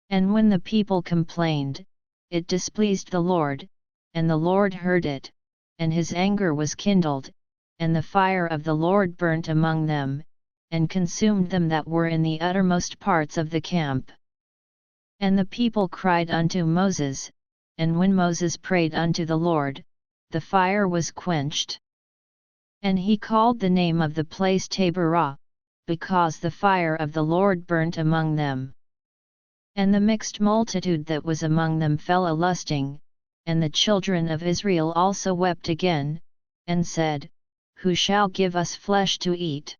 And when the people complained, it displeased the Lord, and the Lord heard it, and his anger was kindled, and the fire of the Lord burnt among them, and consumed them that were in the uttermost parts of the camp. And the people cried unto Moses, and when Moses prayed unto the Lord, the fire was quenched. And he called the name of the place Taberah, because the fire of the Lord burnt among them. And the mixed multitude that was among them fell a-lusting, and the children of Israel also wept again, and said, Who shall give us flesh to eat?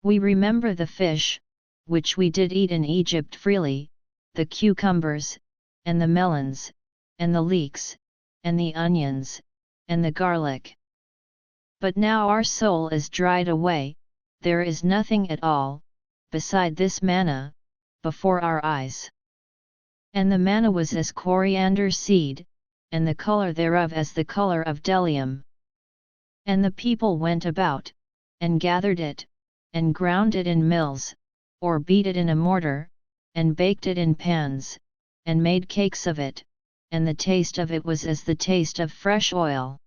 We remember the fish, which we did eat in Egypt freely, the cucumbers, and the melons, and the leeks, and the onions, and the garlic. But now our soul is dried away, there is nothing at all, beside this manna, before our eyes. And the manna was as coriander seed, and the color thereof as the color of bdellium. And the people went about, and gathered it, and ground it in mills, or beat it in a mortar, and baked it in pans, and made cakes of it, and the taste of it was as the taste of fresh oil.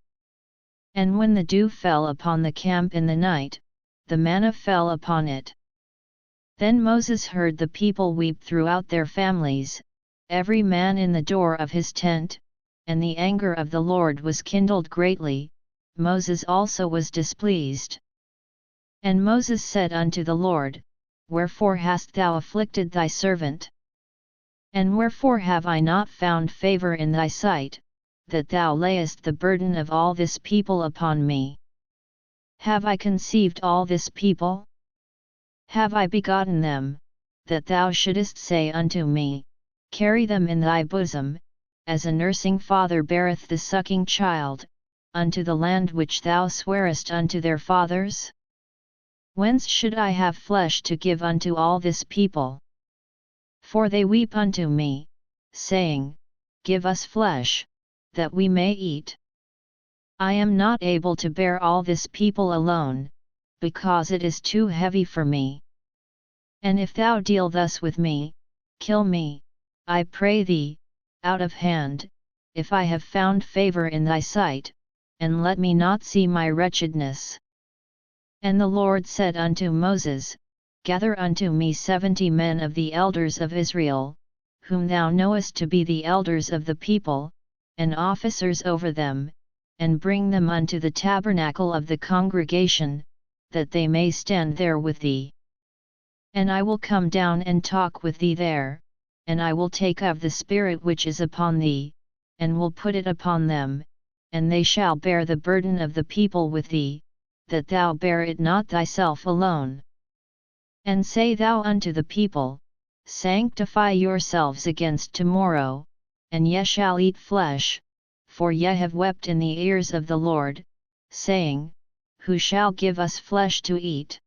And when the dew fell upon the camp in the night, the manna fell upon it. Then Moses heard the people weep throughout their families, every man in the door of his tent, and the anger of the Lord was kindled greatly, Moses also was displeased. And Moses said unto the Lord, Wherefore hast thou afflicted thy servant? And wherefore have I not found favor in thy sight, that thou layest the burden of all this people upon me? Have I conceived all this people? Have I begotten them, that thou shouldest say unto me, Carry them in thy bosom, as a nursing father beareth the sucking child, unto the land which thou swarest unto their fathers? Whence should I have flesh to give unto all this people? For they weep unto me, saying, Give us flesh, that we may eat. I am not able to bear all this people alone, because it is too heavy for me. And if thou deal thus with me, kill me, I pray thee, out of hand, if I have found favor in thy sight, and let me not see my wretchedness. And the Lord said unto Moses, Gather unto me 70 men of the elders of Israel, whom thou knowest to be the elders of the people, and officers over them, and bring them unto the tabernacle of the congregation, that they may stand there with thee. And I will come down and talk with thee there, and I will take of the Spirit which is upon thee, and will put it upon them, and they shall bear the burden of the people with thee, that thou bear it not thyself alone. And say thou unto the people, Sanctify yourselves against tomorrow, and ye shall eat flesh, for ye have wept in the ears of the Lord, saying, Who shall give us flesh to eat?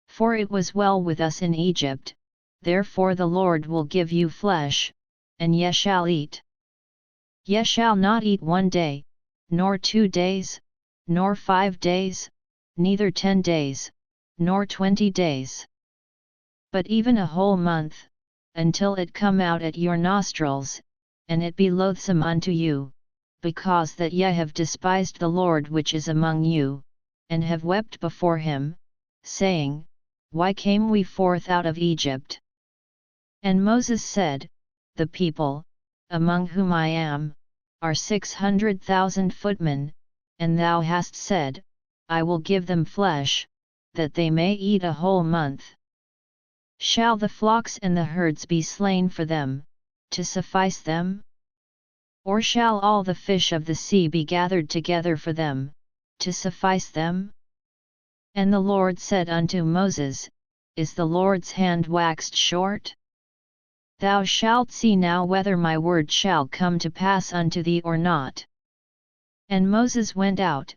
For it was well with us in Egypt, therefore the Lord will give you flesh, and ye shall eat. Ye shall not eat 1 day, nor 2 days, nor 5 days, neither 10 days, nor 20 days. But even a whole month, until it come out at your nostrils, and it be loathsome unto you, because that ye have despised the Lord which is among you, and have wept before him, saying, Why came we forth out of Egypt? And Moses said, The people, among whom I am, are 600,000 footmen, and thou hast said, I will give them flesh, that they may eat a whole month. Shall the flocks and the herds be slain for them, to suffice them? Or shall all the fish of the sea be gathered together for them, to suffice them? And the Lord said unto Moses, Is the Lord's hand waxed short? Thou shalt see now whether my word shall come to pass unto thee or not. And Moses went out,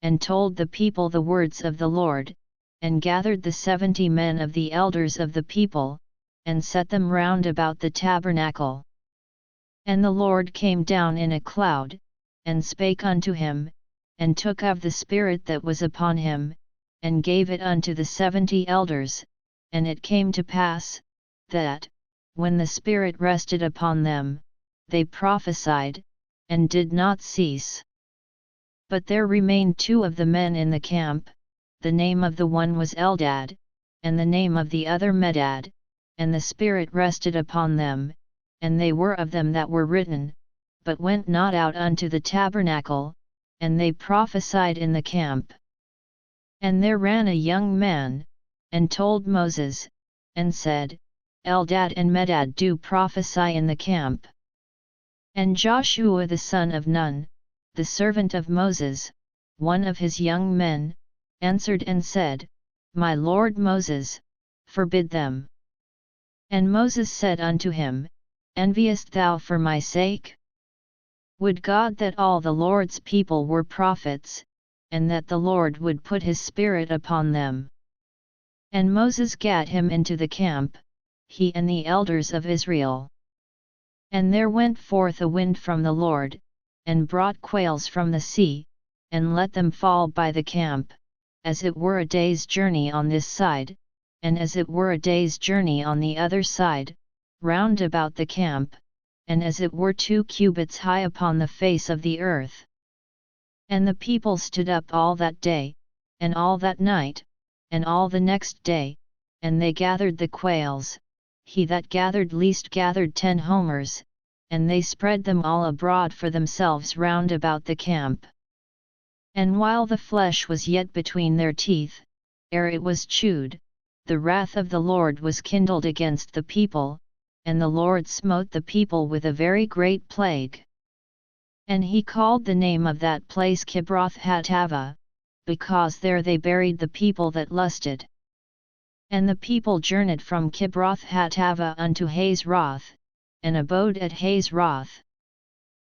and told the people the words of the Lord, and gathered the 70 men of the elders of the people, and set them round about the tabernacle. And the Lord came down in a cloud, and spake unto him, and took of the Spirit that was upon him, and gave it unto the 70 elders, and it came to pass, that, when the Spirit rested upon them, they prophesied, and did not cease. But there remained 2 of the men in the camp, the name of the one was Eldad, and the name of the other Medad, and the Spirit rested upon them, and they were of them that were written, but went not out unto the tabernacle, and they prophesied in the camp. And there ran a young man, and told Moses, and said, Eldad and Medad do prophesy in the camp. And Joshua the son of Nun, the servant of Moses, one of his young men, answered and said, My lord Moses, forbid them. And Moses said unto him, Enviest thou for my sake? Would God that all the Lord's people were prophets, and that the Lord would put his Spirit upon them. And Moses gat him into the camp, he and the elders of Israel. And there went forth a wind from the Lord, and brought quails from the sea, and let them fall by the camp, as it were a day's journey on this side, and as it were a day's journey on the other side, round about the camp, and as it were 2 cubits high upon the face of the earth. And the people stood up all that day, and all that night, and all the next day, and they gathered the quails. He that gathered least gathered 10 homers, and they spread them all abroad for themselves round about the camp. And while the flesh was yet between their teeth, ere it was chewed, the wrath of the Lord was kindled against the people, and the Lord smote the people with a very great plague. And he called the name of that place Kibroth-Hattaavah, because there they buried the people that lusted. And the people journeyed from Kibroth-Hattaavah unto Hazeroth, and abode at Hazeroth.